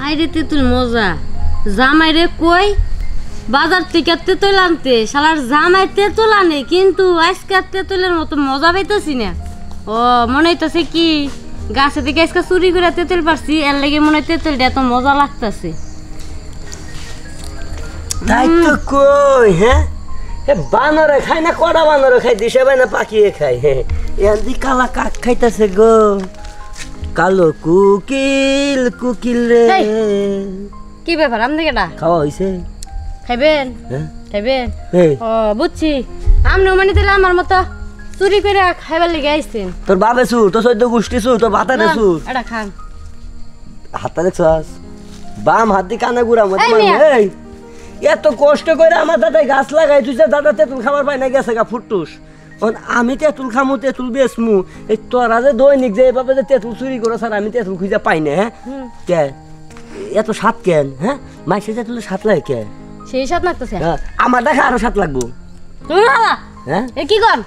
আইরে তেঁতুল মজা জামাই রে কই বাজার থেকে তেঁতুল আনতে শালার জামাই তেঁতুল আনে কিন্তু আজকে তেঁতুলের মতো মজা পাইতেছি না। ও মনে হইতেছে কি গাছে থেকে আজকে চুরি করে তেঁতুল পারছি এর লেগে মনে হয় তেঁতুলটা এত মজা লাগতেছে। তাই তো কই হ্যাঁ বানরে খাই না কড়া বানরে খাই দিশে ভাই না পাকিয়ে খাই হ্যাঁ এদি কালা কাক খাইতেছে গো কালো কুকিল কুকিল রে। কি ব্যাপার আমনে কেডা খাওয়া হইছে খাইবেন হ্যাঁ খাইবেন? এই ও বুঝছি আমনে মানে দিলে আমার মতো চুরি করে খাইবার লেগে আইছেন। তোর বাপে চুর তোর সদ্য গোষ্ঠী চুর তোর বাতারে চুর এটা খান হাতটা দেখছস বাম হাত দিয়ে কানে গুড়া মত এই এত কষ্ট করে আমার দাদাই গাছ লাগাই তুই দাদা তেঁতুল খাবার পাই না গেছে গা ফুটটুস আমি তেঁতুল খামু তেঁতুল বেচমু এই তোরা যে দৈনিক যে এভাবে যে তেঁতুল চুরি করে স্যার আমি তেঁতুল খুঁজে পাই না হ্যাঁ কে এত স্বাদ কেন হ্যাঁ মাইসে তেঁতুলের স্বাদ লাগে কে সেই স্বাদ লাগতেছে আমার দেখা আরো স্বাদ লাগবো হ্যাঁ এ কি কর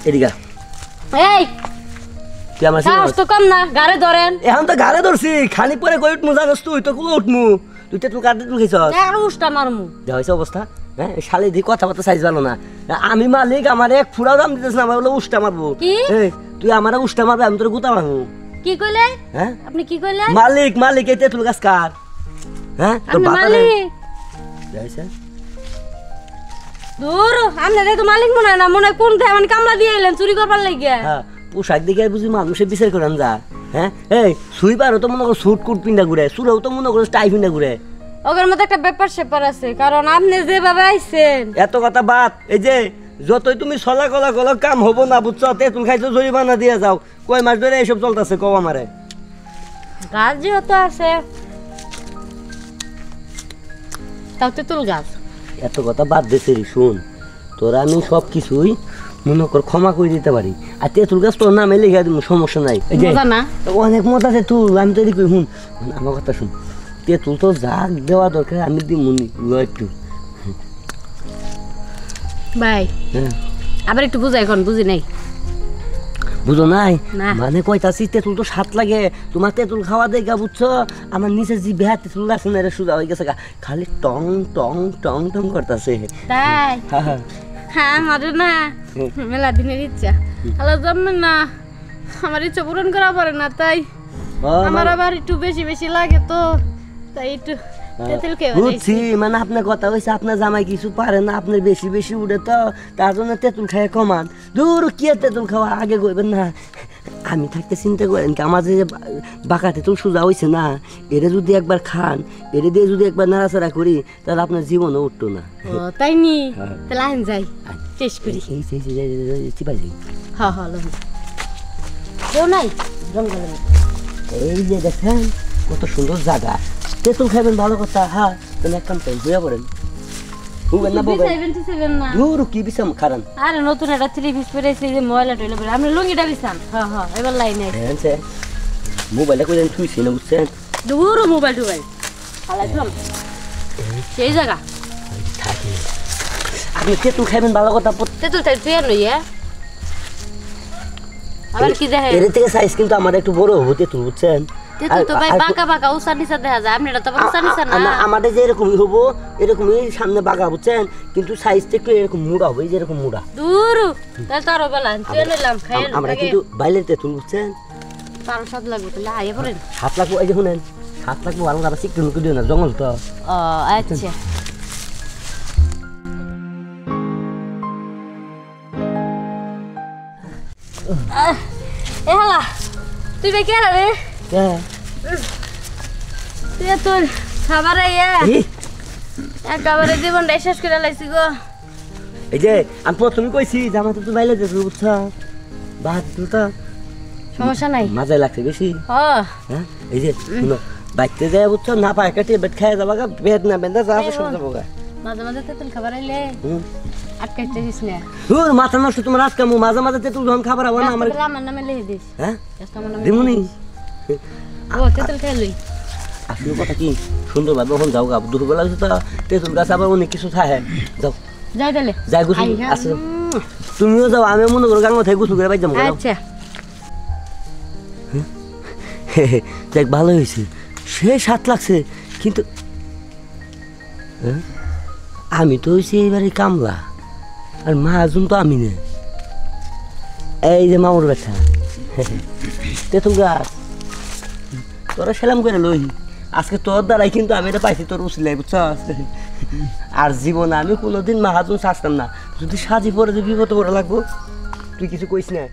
এদিকে এই তুই আমার সাহস তো কম না গাড়ে ধরেন এখন তো গাড়ে ধরছি খালি পরে কই উঠমু জানোস তুই তো কুলো উঠমু তুই তেঁতুল কাট তেঁতুল খাইছস আর উষ্টা মারমু যা হয়েছে অবস্থা হ্যাঁ শালি দি কথা কথা সাইজ ভালো না আমি মালিক আমার এক ফুড়াও দাম দিতেছ না আমার বলে উষ্টা মারবো তুই আমার উষ্টা মারবে আমি তোর গুতা মারবো কি কইলে হ্যাঁ আপনি কি কইলে মালিক মালিক এই তেঁতুল গাছ কার হ্যাঁ তোর আপনি বাবা মালিক যাইছে দূর আমনে তো মালিক মনে হয় না মনে হয় কোন থেকে মানে কামলা দিয়ে এলেন চুরি করবার লাগিয়া হ্যাঁ পোশাক দেখে বুঝি মানুষের বিচার করেন যা হ্যাঁ এই সুইপারও তো মনে করো সুট কুট পিন্ডা ঘুরে সুরেও তো মনে করো টাই পিন্ডা ঘুরে ওদের মধ্যে একটা ব্যাপার স্যাপার আছে কারণ আপনি যেভাবে আইছেন এত কথা বাদ এই যে যতই তুমি সলা কলা কলা কাম হবো না বুঝছো তেঁতুল খাইছো জরিমানা দিয়ে যাও কয় মাস ধরে এইসব চলতেছে কও আমারে গাছ যেহেতু আছে তাও তেঁতুল গাছ এত কথা বাদ দিছে রে শুন তোরা আমি সব কিছুই মনে কর ক্ষমা করে দিতে পারি আর তেঁতুল গাছ তোর নামে লিখে দিব সমস্যা নাই এই যে মজা না অনেক মজা তেঁতুল আমি তো এদিকে শুন আমার কথা শুন তেঁতুল তো যা দেওয়া দরকার আমি দিমুনি একটু ভাই আবার একটু বুঝাই এখন বুঝি নাই বুঝো নাই না। মানে কইতাছি তেঁতুল তো স্বাদ লাগে তোমার তেঁতুল খাওয়া দেখা বুঝছো আমার নিচে যে বেহা তেঁতুল আছে না সুদা হয়ে গেছে খালি টং টং টং টং করতেছে তাই হ্যাঁ আমারও না মেলা দিনের ইচ্ছা আল্লাহ জানবেন না আমার ইচ্ছা পূরণ করা পারে না তাই আমার আবার একটু বেশি বেশি লাগে তো তাই একটু তেঁতুল খেয়ে বুঝছি মানে আপনার কথা হয়েছে আপনার জামাই কিছু পারে না আপনার বেশি বেশি উঠে তো তার জন্য তেঁতুল খায় কমান দূর কি তেঁতুল খাওয়া আগে কইবেন না আমি থাকতে চিন্তা করেন কি আমার যে বাঁকা তেঁতুল সোজা হয়েছে না এরে যদি একবার খান এরে দিয়ে যদি একবার নাড়াচাড়া করি তাহলে আপনার জীবনও উঠতো না তাই নি তাহলে আইন যাই টেস্ট করি চিপাই যাই হ্যাঁ হ্যাঁ কেউ নাই জঙ্গলে এই যে দেখেন কত সুন্দর জায়গা তেঁতুল খাইবেন ভালো কথা হ্যাঁ তুমি এক কাম করেন বুঝা পড়েন কি বিছাম খারান আরে নতুন একটা থ্রি পিস পরেছি যে ময়লা টয়লা পরে আপনি লুঙ্গিটা বিছান হ্যাঁ হ্যাঁ এবার লাইনে মোবাইলটা কইলেন থুইছি না বুঝছেন দূর মোবাইল টোবাইল হালাইলাম সেই জায়গা থাকে আপনি তেঁতুল খাইবেন ভালো কথা তেঁতুল তাই তুই আর নইয়া আবার কি দেখে এর থেকে সাইজ কিন্তু আমার একটু বড় হতে তুল বুঝছেন তেঁতুল তো ভাই বাঁকা বাঁকা উঁচা নিচা দেখা যায় আপনি এটা তো উঁচা নিচা না আমাদের যে এরকমই হবো এরকমই সামনে বাঁকা বুঝছেন কিন্তু সাইজটা একটু এরকম মুড়া হবে যেরকম মুড়া দূর তাই তো আরো বেলা তুই নিলাম খাই আমরা কিন্তু বাইলের তেঁতুল বুঝছেন তারও স্বাদ লাগবে তাহলে আইয়া পড়েন 7 লাখ এই যে শুনেন 7 লাখ ভালো কথা শিখতে মুখে দিও না জঙ্গল তো ও আচ্ছা এ হালা তুই বে কে রে তুই তোর খাবারে একেবারে জীবনটা শেষ করে লাইছি গো এই যে আমি প্রথমে কইছি যে আমার তো বাইলে যেতে বুঝছ বাদ তো সমস্যা নাই মজা লাগছে বেশি হ্যাঁ এই যে শুনো বাইতে যায় বুঝছ না পায় কাটিয়ে বেড খায় যাবা গা বেড না বেন্দা যা সব যাবো গা মাঝে মাঝে তেঁতুল খাবার আইলে আটকাইতে দিস না হুর মাথা নষ্ট তোমার রাত কামু মাঝে মাঝে তেঁতুল যখন খাবার হবে না আমার নামে লিখে দিস হ্যাঁ আমার নামে দিমুনি ও তেঁতুল খেয়ে লই আসলে কথা কি সুন্দর ভাবে ওখানে যাও গা দুপুরবেলা তো তেঁতুল গাছ আবার অনেক কিছু থাকে যাও যাই তাহলে যাই গোসল আসো তুমিও যাও আমি মনে করো গাঙ্গ থেকে গোসল করে বাইর যাবো আচ্ছা দেখ ভালো হয়েছে সে 7 লাগছে কিন্তু হ্যাঁ? আমি তো হয়েছি এইবারে কামলা আর মাহাজন তো আমি না এই যে মামুর ব্যথা তেঁতুল গাছ তোরা সেলাম করে লই আজকে তোর দ্বারাই কিন্তু আমি এটা পাইছি তোর উচিলাই বুঝছ আর জীবনে আমি কোনোদিন মাহাজন চাচ্তাম না যদি সাজি পরে যে বিপদ পড়ে লাগবো তুই কিছু কইস না